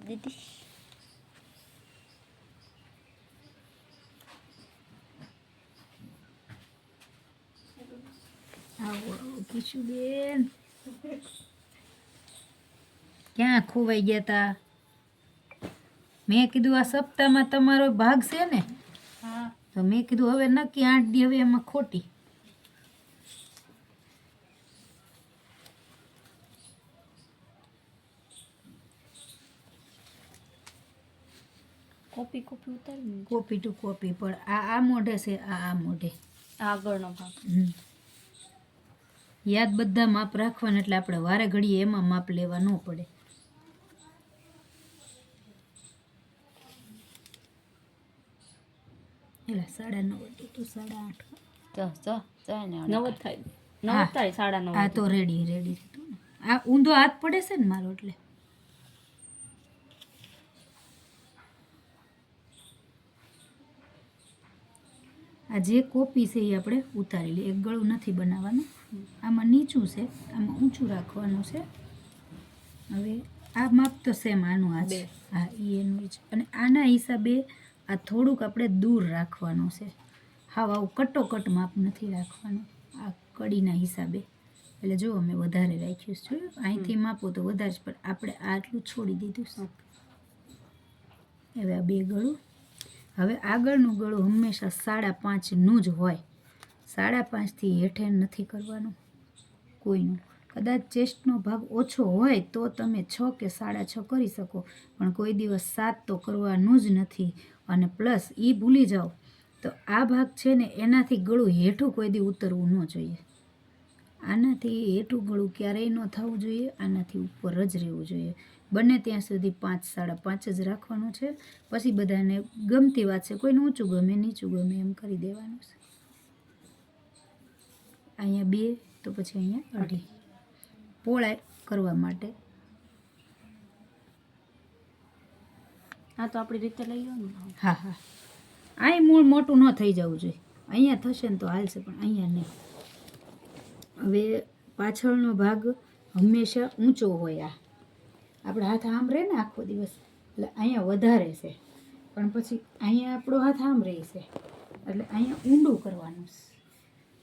દીદી આવો કિશુબેન ક્યાં ખોવાઈ ગયા તા? મેં કીધું આ સપ્તાહમાં તમારો ભાગ છે ને, હા તો મેં કીધું હવે નક્કી 8 દી હવે એમાં ખોટી. કોપી ઉતારી કોપી ટુ કોપી પણ આ મોઢે છે, આ મોઢે. આગળનો ભાગ યાદ બધા માપ રાખવાના, એટલે આપણે વારે ઘડીએ એમાં માપ લેવા ન પડે. એલા 9:30 તો 8:30. જાય ને 9 થાય 9 હા. થાય 9:30 આ તો રેડી થતું ને. આ ઊંધો હાથ પડે છે ને મારો, એટલે આ જે કોપી છે એ આપણે ઉતારી લઈએ. એક ગળું નથી બનાવવાનું, આમાં નીચું છે, આમાં ઊંચું રાખવાનું છે. હવે આ માપ તો સેમ આનું આ છે, હા એનું જ. અને આના હિસાબે આ થોડુંક આપણે દૂર રાખવાનું છે. હા આવું કટોકટ માપ નથી રાખવાનું, આ કડીના હિસાબે. એટલે જો અમે વધારે રાખ્યું છે, જોયું અહીંથી માપો તો વધારે જ, પણ આપણે આટલું છોડી દીધું છે. હવે આ 2 ગળું. હવે આગળનું ગળું હંમેશા 5.5નું જ હોય. 5.5થી હેઠે નથી કરવાનું કોઈનું. કદાચ ચેસ્ટનો ભાગ ઓછો હોય તો તમે 6 કે 6.5 કરી શકો, પણ કોઈ દિવસ 7 તો કરવાનું જ નથી. અને પ્લસ એ ભૂલી જાઓ તો આ ભાગ છે ને એનાથી ગળું હેઠું કોઈ દી ઉતરવું ન જોઈએ. આનાથી હેઠું ગળું ક્યારેય ન થવું જોઈએ, આનાથી ઉપર જ રહેવું જોઈએ. બને ત્યાં સુધી 5 5.5 જ રાખવાનું છે. પછી બધાને ગમતી વાત છે, કોઈને ઊંચું ગમે નીચું ગમે એમ કરી દેવાનું છે. અહીંયા 2 તો પછી અહીંયા 2.5 પોળાઈ કરવા માટે. હા તો આપણી રીતે લઈ લો ને. હા અહીં મૂળ મોટું ન થઈ જવું જોઈએ. અહીંયા થશે ને તો હાલશે, પણ અહીંયા નહીં. હવે પાછળનો ભાગ હંમેશા ઊંચો હોય. આપણે હાથ આમ રહે ને આખો દિવસ, એટલે અહીંયા વધારે છે, પણ પછી અહીંયા આપણો હાથ આમ રહે છે, એટલે અહીંયા ઊંડું કરવાનું છે.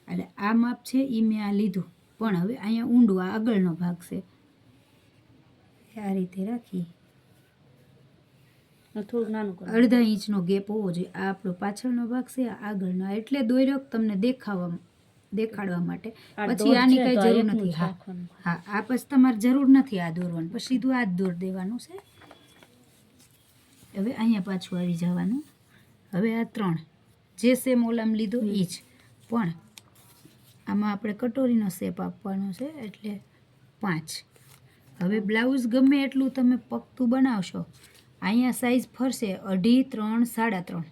એટલે આ માપ છે એ મેં આ લીધું, પણ હવે અહીંયા ઊંડું, આ આગળનો ભાગ છે. આ રીતે રાખી થોડુંક નાનું કરો. 1/2 ઇંચનો ગેપ હોવો જોઈએ. આ આપણો પાછળનો ભાગ છે, આ આગળનો. એટલે દોર્યો તમને દેખાડવા માટે. પછી આની કઈ જરૂર નથી. હા આ પછી તમારે જરૂર નથી આ દોરવાનું, પછી સીધું આ જ દોર દેવાનું છે. હવે અહીંયા પાછું આવી જવાનું. હવે આ 3 જે સેમ ઓલામ લીધો એ જ, પણ આમાં આપણે કટોરીનો શેપ આપવાનો છે, એટલે 5. હવે બ્લાઉઝ ગમે એટલું તમે પગતું બનાવશો, અહીંયા સાઈઝ ફરશે 2.5 3 3.5.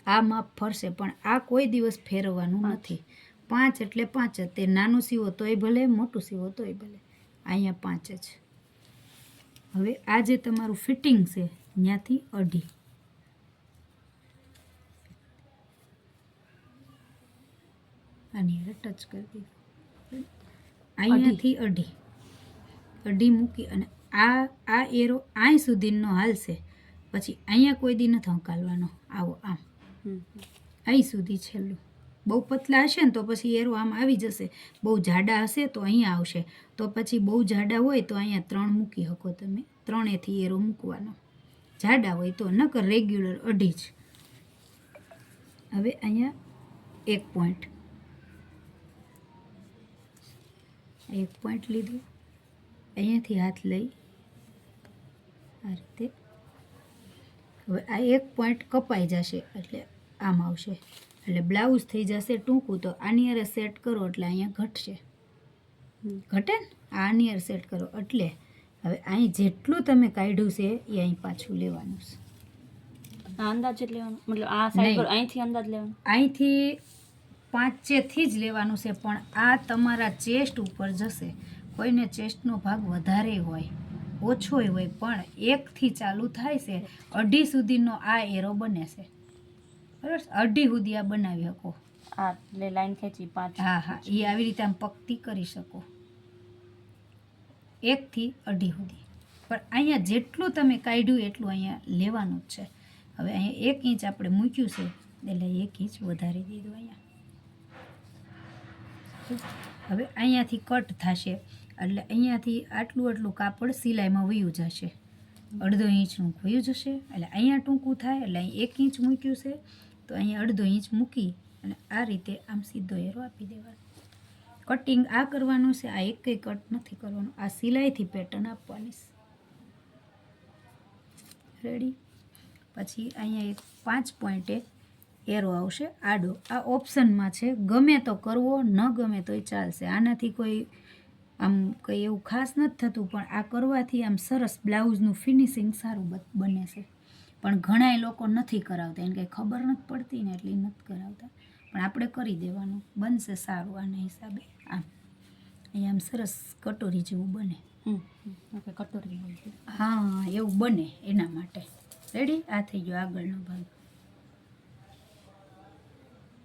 આ માપ ફરશે, પણ આ કોઈ દિવસ ફેરવવાનું નથી. 5 એટલે 5 જ. તે નાનું સીવો તોય ભલે, મોટું સીવો તોય ભલે. અહીંયા 5 જ. હવે આ જે તમારું ફિટિંગ છે ત્યાંથી 2.5. આની ટચ કરી દીધું. અહીંયાથી 2.5 મૂકી અને આ એરો અહીં સુધીનો હાલશે. પછી અહીંયા કોઈ દી નથી હંકાલવાનો. આવો આમ અહીં સુધી છેલ્લું. બહુ પતલા હશે ને તો પછી એરો આમ આવી જશે, બહુ જાડા હશે તો અહીંયા આવશે. તો પછી બહુ જાડા હોય તો અહીંયા 3 મૂકી શકો તમે. 3એથી એરો મૂકવાનો. જાડા હોય તો, નકર રેગ્યુલર 2.5 જ. હવે અહીંયા 1 પોઈન્ટ, 1 પોઈન્ટ લીધું. અહીંયાથી હાથ લઈ આ રીતે. હવે આ 1 પોઈન્ટ કપાઈ જશે, એટલે આમ આવશે. એટલે બ્લાઉઝ થઈ જશે ટૂંકું. તો આની હારે સેટ કરો એટલે અહીંયા ઘટશે. ઘટે ને? આની હારે સેટ કરો એટલે હવે અહીં જેટલું તમે કાઢ્યું છે એ અહીં પાછું લેવાનું છે. અંદાજ જ લેવાનો, મતલબ આ સાઈડ પર અહીંથી અંદાજ લેવાનો. અહીંથી 5થી જ લેવાનું છે, પણ આ તમારા ચેસ્ટ ઉપર જશે. કોઈને ચેસ્ટનો ભાગ વધારે હોય, ઓછોય હોય, પણ 1થી ચાલુ થાય છે. 2.5 સુધીનો આ એરો બને છે. બરાબર? 2.5 સુધી આ બનાવી શકો. આ લાઈન ખેંચી 5. હા એ આવી રીતે આમ પક્તિ કરી શકો. 1થી 2.5 સુધી. પણ અહીંયા જેટલું તમે કાઢ્યું એટલું અહીંયા લેવાનું જ છે. હવે અહીંયા 1 ઇંચ આપણે મૂક્યું છે એટલે 1 ઇંચ વધારી દીધું અહીંયા. હવે અહીંયાથી કટ થશે એટલે અહીંયાથી આટલું કાપડ સિલાઈમાં વયું જશે, 1/2 ઇંચનું વયું જશે. એટલે અહીંયા ટૂંકું થાય એટલે અહીં 1 ઇંચ મૂક્યું છે તો અહીંયા 1/2 ઇંચ મૂકી અને આ રીતે આમ સીધો એરો આપી દેવાનો. કટિંગ આ કરવાનું છે, આ એકેય કટ નથી કરવાનું, આ સિલાઈથી પેટર્ન આપવાની છે. રેડી. પછી અહીંયા એક 5 પોઈન્ટે એરો આવશે આડો. આ ઓપ્શનમાં છે, ગમે તો કરવો, ન ગમે તોય ચાલશે. આનાથી કોઈ આમ કંઈ એવું ખાસ નથી થતું, પણ આ કરવાથી આમ સરસ બ્લાઉઝનું ફિનિશિંગ સારું બને છે. પણ ઘણાય લોકો નથી કરાવતા, એને કંઈ ખબર નથી પડતી ને એટલે નથી કરાવતા, પણ આપણે કરી દેવાનું, બનશે સારું આના હિસાબે. આમ અહીંયા આમ સરસ કટોરી જેવું બને. ઓકે, કટોરી. હા, એવું બને એના માટે. રેડી. આ થઈ ગયો આગળનો ભાગ.